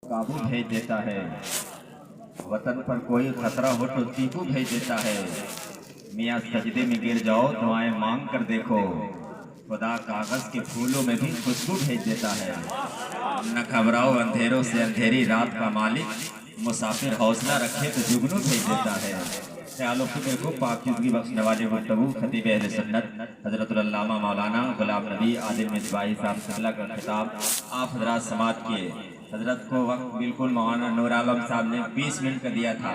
काबू भेज देता है। वतन पर कोई खतरा हो तो चीकू भेज देता है। मियाँ सजदे में गिर जाओ दुआएं मांग कर देखो, खुदा कागज के फूलों में भी खुशबू भेज देता है। न घबराओ अंधेरों से अंधेरी रात का मालिक, मुसाफिर हौसला रखे तो जुगनू भेज देता है। ख्याल फिक्र को पाकीज़गी बख्शने वाले गुफ्तगू खतीब अहले सुन्नत हज़रतुल अल्लामा मौलाना गुलाम नबी आदिल मिसबाही साहब सिलसिला का खिताब आप हजरात समात किए। हजरत को वक्त बिल्कुल मौलाना नूर आलम साहब ने 20 मिनट का दिया था,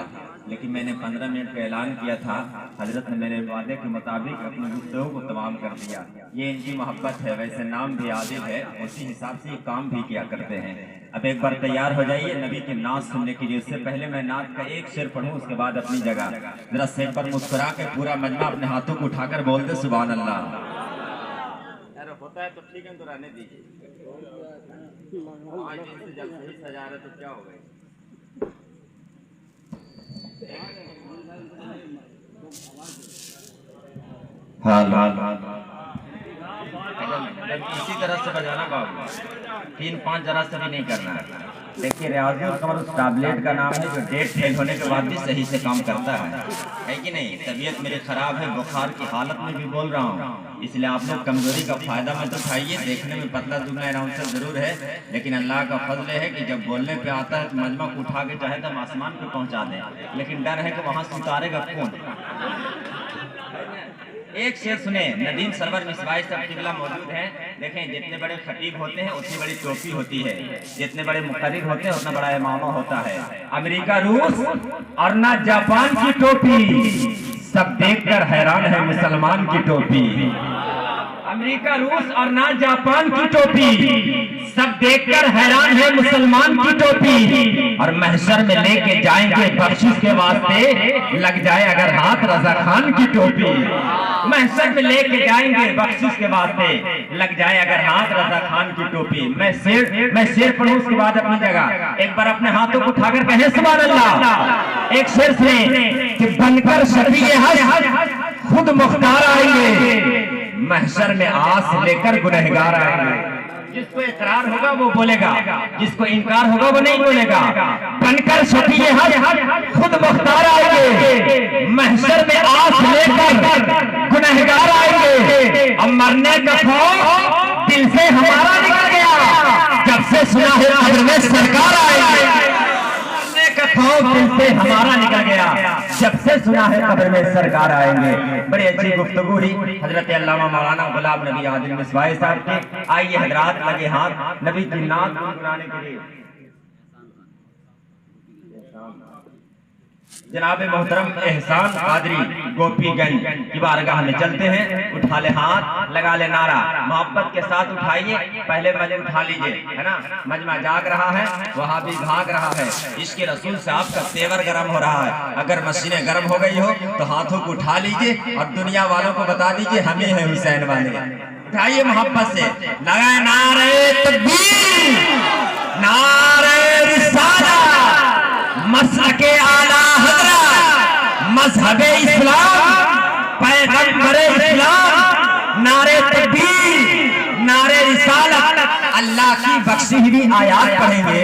लेकिन मैंने 15 मिनट का ऐलान किया था। हजरत ने मेरे वादे के मुताबिक अपनी गुफ्तगू को तमाम कर दिया। ये इनकी मोहब्बत है, वैसे नाम भी आदिल है, उसी हिसाब से काम भी किया करते हैं। अब एक बार तैयार हो जाइए नबी की नात सुनने के लिए। उससे पहले मैं नात का एक शेर पढ़ूं, उसके बाद अपनी जगह जरा सेट पर मुस्कुरा के पूरा मजमा अपने हाथों को उठाकर बोल दे सुभान अल्लाह। अरे होता है तो ठीक है, तो रहने दीजिए। जब सही सजा रहे तो क्या हो गए। इसी तरह से बजाना बाबू, 3-5 जरा से भी नहीं करना है। देखिए रियाजुल कमर उस टैबलेट का नाम है जो डेट फेल होने के बाद भी सही से काम करता है कि नहीं। तबीयत मेरी खराब है, बुखार की हालत में भी बोल रहा हूँ, इसलिए आप लोग कमजोरी का फायदा मत उठाइए। देखने में पतला दुबला अनाउंसर जरूर है, लेकिन अल्लाह का फजल है कि जब बोलने पे आता है तो मजमा को उठा के चाहे तो हम आसमान पे पहुंचा दें, लेकिन डर है कि वहां से उतारेगा कौन। एक शेर सुने, नदीम सरवर मिसबाई साहब किबला मौजूद हैं। देखें जितने बड़े खतीब होते हैं उतनी बड़ी टोपी होती है, जितने बड़े मुकर्रिर होते हैं उतना बड़ा इमामा होता है। अमेरिका, रूस और ना जापान की टोपी, सब देखकर हैरान है मुसलमान की टोपी। अमेरिका, रूस और ना जापान की टोपी, सब देखकर हैरान है मुसलमान की टोपी। और महशर में लेके जाएंगे बख्शिश के वास्ते, लग जाए अगर हाथ रजा खान की टोपी। महशर में लेके जाएंगे बख्शिश के वास्ते, लग जाए अगर हाथ रजा खान की टोपी। मैं शेर पढ़ूं, उसके बाद अपनी जगह एक बार अपने हाथों को उठाकर कहें सुभान अल्लाह। एक शेर सुने कि बनकर शफीए हश्र खुद मुख्तार आएंगे, महशर में आस लेकर गुनहगार आएंगे। जिसको इकरार होगा वो बोलेगा, जिसको इनकार होगा वो नहीं बोलेगा। बनकर शफीए हश्र खुद मुख्तार आएंगे, महशर में आस लेकर गुनहगार आएंगे। अब मरने का खौफ दिल से हमारा निकल गया, जब से सुना है कब्र में सरकार आएंगे। मरने का खौफ दिल से हमारा निकल गया, जब से सुना है कब्र में सरकार आएंगे। बड़ी अच्छी गुफ्तगू हुई हजरत अल्लामा मौलाना गुलाम नबी आदिल मिसबाही साहब की। आइए हजरात लगे हाथ नबी की नात गुनगुनाने के लिए। जनाब मोहतरम एहसान कादरी गोपीगंज की बारगाह में चलते हैं। उठा ले हाथ, लगा ले नारा, मोहब्बत के साथ उठाइए। पहले मजे उठा लीजिए, है ना। मजमा जाग रहा है, वहां भी भाग रहा है। इसके रसूल से आपका तेवर गर्म हो रहा है। अगर मशीनें गर्म हो गई हो तो हाथों को उठा लीजिए और दुनिया वालों को बता दीजिए हम ही है हुसैन वाले। उठाइए मोहब्बत से, लगाए नारे तकबीर, नारे रिसालत, मसलके आला हज़रत, मज़हबे इस्लाम, पैगंबरे इस्लाम, नारे तकबीर, नारे रिसालत, अल्लाह की बख्शी हुई आयात पढ़ेंगे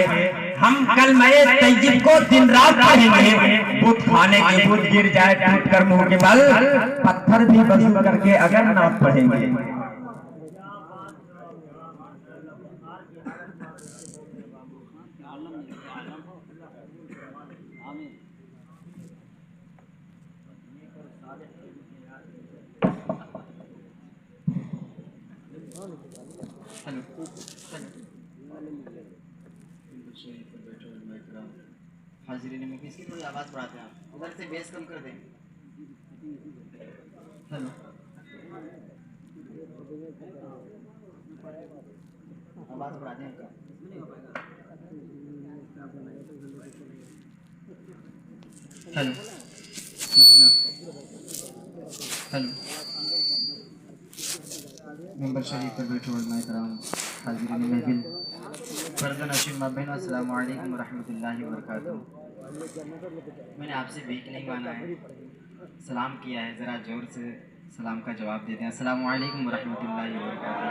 हम। कलमे तैयब को दिन रात पढ़ेंगे। बुत खाने के बुत गिर जाए टूट कर मुंह के बल, पत्थर भी वज़ू करके अगर नात पढ़ेंगे। हाजिरीन में किसकी थोड़ी आवाज बढ़ाते हैं आप, उधर से बेस कम कर दें। हेलो, आवाज बढ़ाते हैं क्या? हेलो मदीना, हेलो मेंबर शरीफ पर बैठो उलमाए कराम, हाजिरीन महफिल, फर्ज़ नशीब माबैन, अस्सलामु अलैकुम रहमतुल्लाहि व बरकातहू। मैंने आपसे भीख नहीं मांगा है, सलाम किया है, ज़रा जोर से सलाम का जवाब दे दें। अस्सलामु अलैकुम व रहमतुल्लाहि व बरकातहू।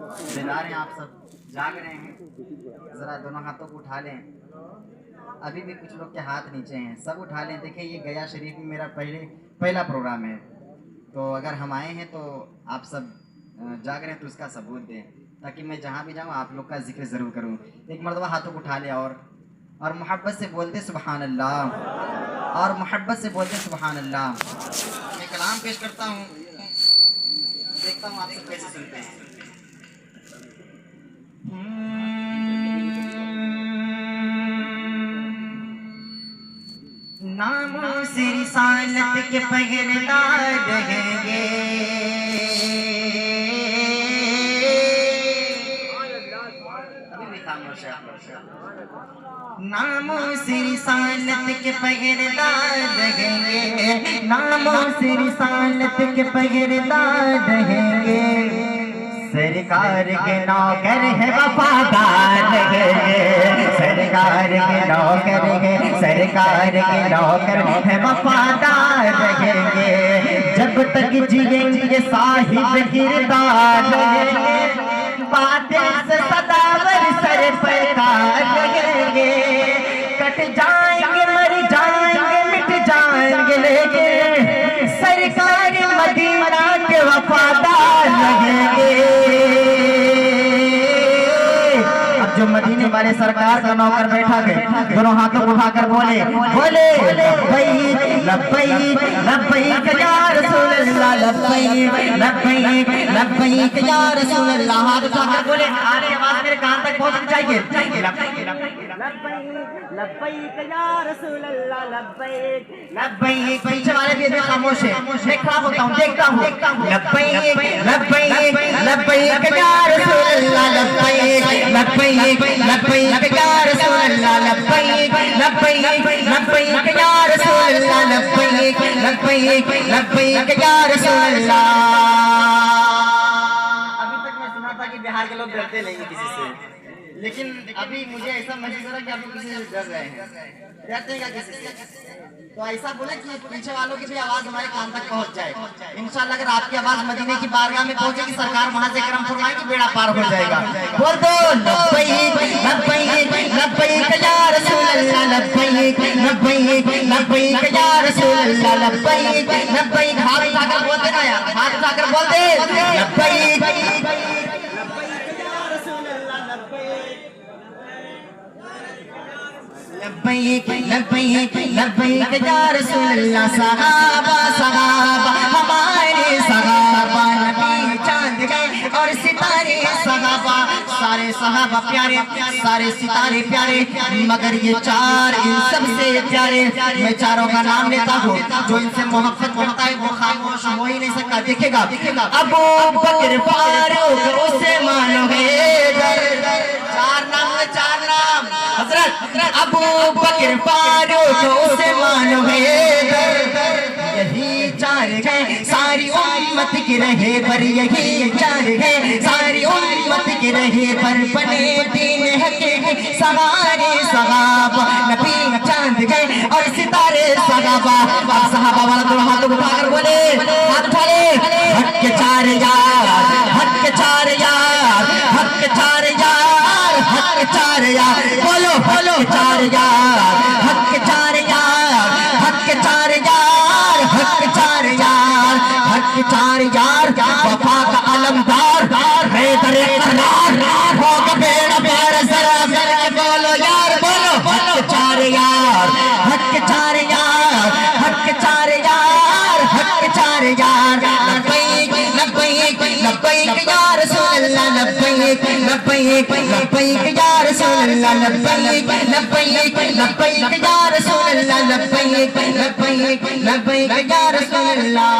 बेदार हैं आप सब, जाग रहे हैं, ज़रा दोनों हाथों को उठा लें। अभी भी कुछ लोग के हाथ नीचे हैं, सब उठा लें। देखिए ये गया शरीफ में मेरा पहला प्रोग्राम है, तो अगर हम आए हैं तो आप सब जाग रहे हैं तो उसका सबूत दें, ताकि मैं जहाँ भी जाऊँ आप लोग का जिक्र ज़रूर करूँ। एक मरतबा हाथों को उठा ले और मोहब्बत से बोलते सुबहान अल्लाह, और मोहब्बत से बोलते सुबहान अल्लाह। मैं कलाम पेश करता हूँ, देखता हूँ आप सब कैसे सुनते हैं। नामों से रिसालत के पहरेदार रहेंगे, नामों से रिसालत के पहरेदार रहेंगे, नामों से रिसालत के पहरेदार रहेंगे, सरकार के नौकर है वफादार रहेंगे, सरकार के नौकर है, सरकार के नौकर है वफादार रहेंगे, जब तक जिएंगे साहिब किरदार रहेंगे, बातें से सदावर सर पर ताज रहेंगे, कट जाएंगे मर जाएंगे मिट जाएंगे, लेकिन सरकार मदीना के वफादार रहेंगे। जो मदीने वाले सरकार का नौकर बैठा है, दोनों हाथों को उठाकर बोले बोले लब्बैक लब्बैक लब्बैक या रसूल अल्लाह, लब्बैक लब्बैक लब्बैक या रसूल अल्लाह। हाथ उठाकर बोले, आने आवाज मेरे कान तक पहुंचनी चाहिए। लब्बैक या रसूल अल्लाह, लब्बैक लब्बैक। पीछे वाले भी इतने खामोश है, मैं खड़ा होता हूँ, देखता हूँ। लब्बैक लब्बैक लब्बैक या रसूल अल्लाह, लब्बैक लब्बैक लब्बैक या रसूल अल्लाह, लब्बैक लब्बैक लब्बैक या रसूल अल्लाह, लब्बैक लब्बैक लब्बैक या रसूल अल्लाह। अभी तक मैं सुना था कि बिहार के लोग डरते नहीं हैं किसी से, लेकिन अभी मुझे ऐसा महसूस हो रहा है कि आप लोग किसी से डर रहे हैं। डरते हैं क्या किसी से? तो ऐसा बोले कि पीछे वालों की भी आवाज हमारे कान तक पहुंच जाए। इंशाल्लाह अगर आपकी आवाज मदीने की बारगाह में पहुंचेगी, सरकार वहां से करम फरमाएगी, बेड़ा पार हो जाएगा। बोल दो लब्बैक लब्बैक लब्बैक या रसूल अल्लाह, लब्बैक लब्बैक लब्बैक या रसूल अल्लाह, लब्बैक लब्बैक। हाथ उठाकर बोलते ना यार, हाथ उठाकर बोलते लब्बैक लब्बैक लब्बैक लब्बैक या रसूल अल्लाह। सहाबा सहाबा हमारे सहाबा, नबी चांद गए और सितारे सहाबा, सारे सहाबा प्यारे, सारे सितारे प्यारे, मगर ये चार इन सबसे प्यारे। मैं चारों का नाम लेता हूँ, जो इनसे मोहब्बत करता है वो खामोश हो ही नहीं सकता। देखेगा अबू बकर फारूक उसे मानो हैदर, चार नाम है, चार नाम। हजरत अबू बकर फारूक उसे मानो हैदर, यही चार है सारी उम्मत के रहे पर, यही चार है सारी उम्मत के रहे पर, बने दीन हके सहारे सहाबा, नबी चांद गए और सितारे सहाबा। सहाबा वाला तो हाथ उठाकर बोले, हाथ उठा ले, हक के चार यार, हक के चार यार, हक के चार यार, हक के चार यार, बोलो बोलो चार यार, हक के चार यार, हक के चार यार, हक के चार यार, हक के चार यार, वफा का अलमदार हैदर करार, होगा बेड़ा बेड़ा जरा करके बोलो यार, बोलो हक के चार यार, हक के चार यार, हक के चार यार, हक के चार यार। लब्बैक लब्बैक लब्बैक या रसूल अल्लाह, लब्बैक लब्बैक लब्बैक या रसूल अल्लाह, लब्बैक लब्बैक लब्बैक या रसूल अल्लाह, लब्बैक लब्बैक लब्बैक या रसूल अल्लाह।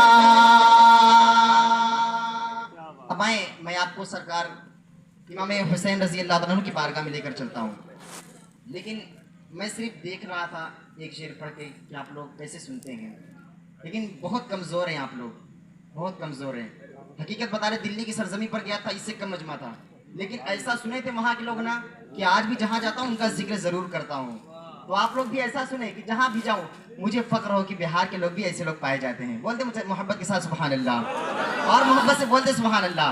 अब आए, मैं आपको सरकार इमाम हुसैन रजी अल्लाह अन्हु की बारगाह में लेकर चलता हूँ, लेकिन मैं सिर्फ देख रहा था एक शेर पढ़ के कि आप लोग कैसे सुनते हैं, लेकिन बहुत कमज़ोर हैं आप लोग, बहुत कमज़ोर हैं। हकीकत बता रहे, दिल्ली की सरजमी पर गया था, इससे कम मजमा था, लेकिन ऐसा सुने थे वहाँ के लोग ना कि आज भी जहाँ जाता हूँ उनका जिक्र ज़रूर करता हूँ। तो आप लोग भी ऐसा सुने कि जहाँ भी जाऊँ मुझे फ़ख्र हो कि बिहार के लोग भी ऐसे लोग पाए जाते हैं। बोलते मुझे मोहब्बत के साथ सुभान अल्लाह, और मोहब्बत से बोलते सुभान अल्लाह।